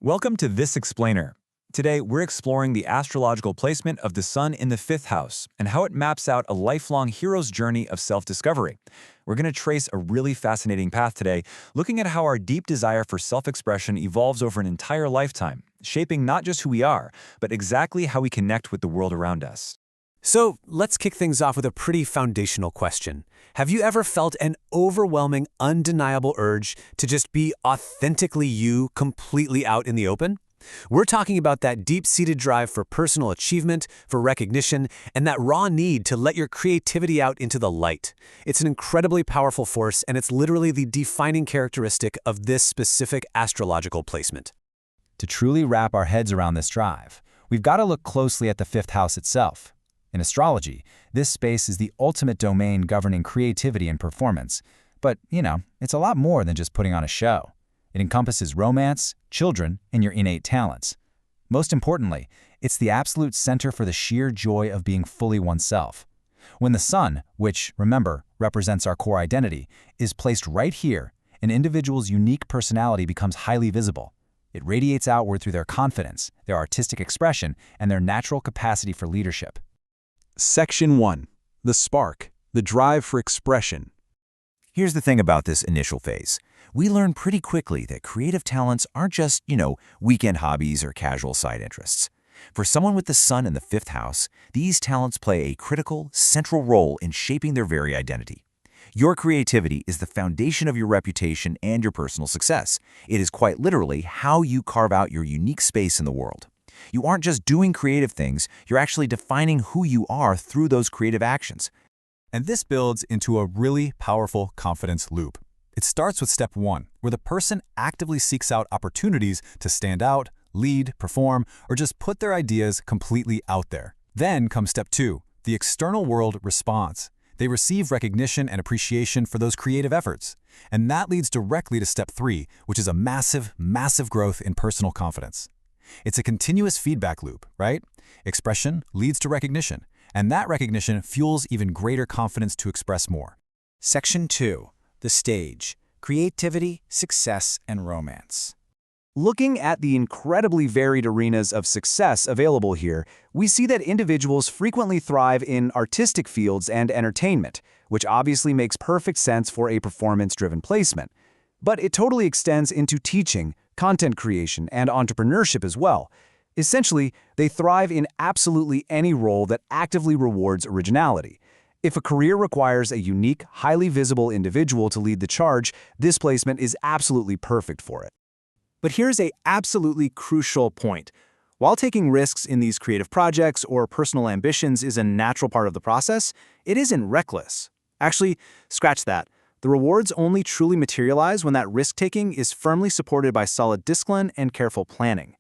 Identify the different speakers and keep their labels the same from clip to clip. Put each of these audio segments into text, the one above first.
Speaker 1: Welcome to This Explainer. Today, we're exploring the astrological placement of the sun in the fifth house and how it maps out a lifelong hero's journey of self-discovery. We're going to trace a really fascinating path today, looking at how our deep desire for self-expression evolves over an entire lifetime, shaping not just who we are, but exactly how we connect with the world around us.
Speaker 2: So let's kick things off with a pretty foundational question. Have you ever felt an overwhelming, undeniable urge to just be authentically you, completely out in the open? We're talking about that deep-seated drive for personal achievement, for recognition, and that raw need to let your creativity out into the light. It's an incredibly powerful force, and it's literally the defining characteristic of this specific astrological placement.
Speaker 3: To truly wrap our heads around this drive, we've got to look closely at the fifth house itself. In astrology, this space is the ultimate domain governing creativity and performance. But, it's a lot more than just putting on a show. It encompasses romance, children, and your innate talents. Most importantly, it's the absolute center for the sheer joy of being fully oneself. When the sun, which, remember, represents our core identity, is placed right here, an individual's unique personality becomes highly visible. It radiates outward through their confidence, their artistic expression, and their natural capacity for leadership.
Speaker 4: Section 1. The spark, the drive for expression.
Speaker 5: Here's the thing about this initial phase. We learn pretty quickly that creative talents aren't just, weekend hobbies or casual side interests. For someone with the sun in the fifth house, these talents play a critical, central role in shaping their very identity. Your creativity is the foundation of your reputation and your personal success. It is quite literally how you carve out your unique space in the world. You aren't just doing creative things, you're actually defining who you are through those creative actions.
Speaker 6: And this builds into a really powerful confidence loop. It starts with step 1, where the person actively seeks out opportunities to stand out, lead, perform, or just put their ideas completely out there. Then comes step 2, the external world responds. They receive recognition and appreciation for those creative efforts. And that leads directly to step 3, which is a massive, massive growth in personal confidence. It's a continuous feedback loop, right? Expression leads to recognition, and that recognition fuels even greater confidence to express more.
Speaker 7: Section 2. The stage. Creativity, success, and romance.
Speaker 1: Looking at the incredibly varied arenas of success available here, we see that individuals frequently thrive in artistic fields and entertainment, which obviously makes perfect sense for a performance-driven placement. But it totally extends into teaching, content creation, and entrepreneurship as well. Essentially, they thrive in absolutely any role that actively rewards originality. If a career requires a unique, highly visible individual to lead the charge, this placement is absolutely perfect for it.
Speaker 2: But here's an absolutely crucial point. While taking risks in these creative projects or personal ambitions is a natural part of the process, it isn't reckless. Actually, scratch that. The rewards only truly materialize when that risk-taking is firmly supported by solid discipline and careful planning.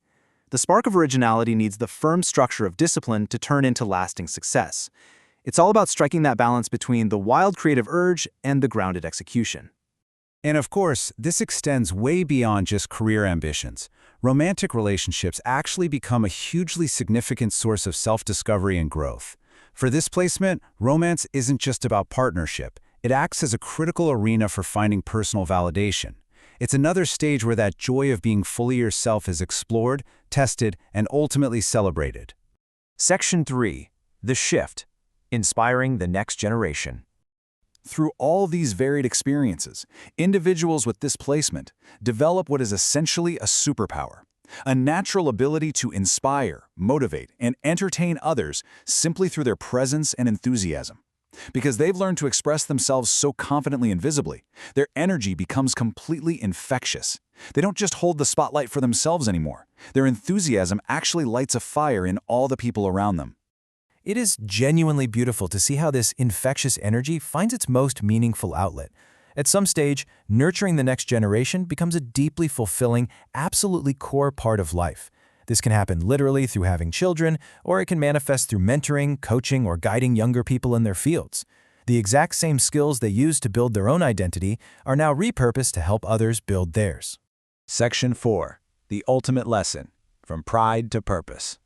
Speaker 2: The spark of originality needs the firm structure of discipline to turn into lasting success. It's all about striking that balance between the wild creative urge and the grounded execution.
Speaker 6: And of course, this extends way beyond just career ambitions. Romantic relationships actually become a hugely significant source of self-discovery and growth. For this placement, romance isn't just about partnership. It acts as a critical arena for finding personal validation. It's another stage where that joy of being fully yourself is explored, tested, and ultimately celebrated.
Speaker 5: Section 3. The shift. Inspiring the next generation.
Speaker 4: Through all these varied experiences, individuals with this placement develop what is essentially a superpower, a natural ability to inspire, motivate, and entertain others simply through their presence and enthusiasm. Because they've learned to express themselves so confidently and visibly, their energy becomes completely infectious. They don't just hold the spotlight for themselves anymore. Their enthusiasm actually lights a fire in all the people around them.
Speaker 5: It is genuinely beautiful to see how this infectious energy finds its most meaningful outlet. At some stage, nurturing the next generation becomes a deeply fulfilling, absolutely core part of life. This can happen literally through having children, or it can manifest through mentoring, coaching, or guiding younger people in their fields. The exact same skills they use to build their own identity are now repurposed to help others build theirs.
Speaker 7: Section 4. The ultimate lesson. From pride to purpose.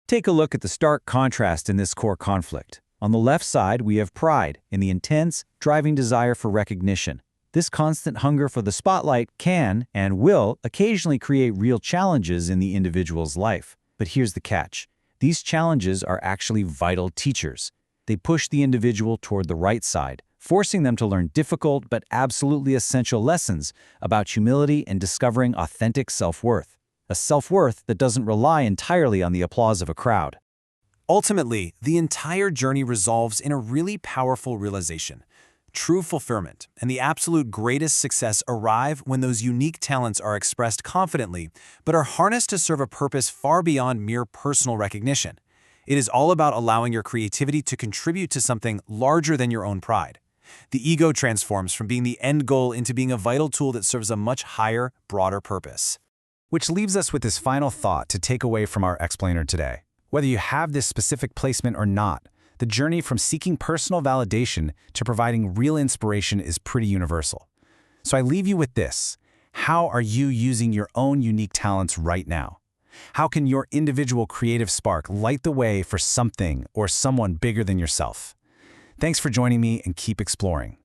Speaker 1: Take a look at the stark contrast in this core conflict. On the left side, we have pride in the intense, driving desire for recognition.
Speaker 2: This constant hunger for the spotlight can and will occasionally create real challenges in the individual's life. But here's the catch. These challenges are actually vital teachers. They push the individual toward the right side, forcing them to learn difficult but absolutely essential lessons about humility and discovering authentic self-worth. A self-worth that doesn't rely entirely on the applause of a crowd.
Speaker 1: Ultimately, the entire journey resolves in a really powerful realization. True fulfillment and the absolute greatest success arrive when those unique talents are expressed confidently, but are harnessed to serve a purpose far beyond mere personal recognition. It is all about allowing your creativity to contribute to something larger than your own pride. The ego transforms from being the end goal into being a vital tool that serves a much higher, broader purpose.
Speaker 3: Which leaves us with this final thought to take away from our explainer today. Whether you have this specific placement or not, the journey from seeking personal validation to providing real inspiration is pretty universal. So I leave you with this. How are you using your own unique talents right now? How can your individual creative spark light the way for something or someone bigger than yourself? Thanks for joining me and keep exploring.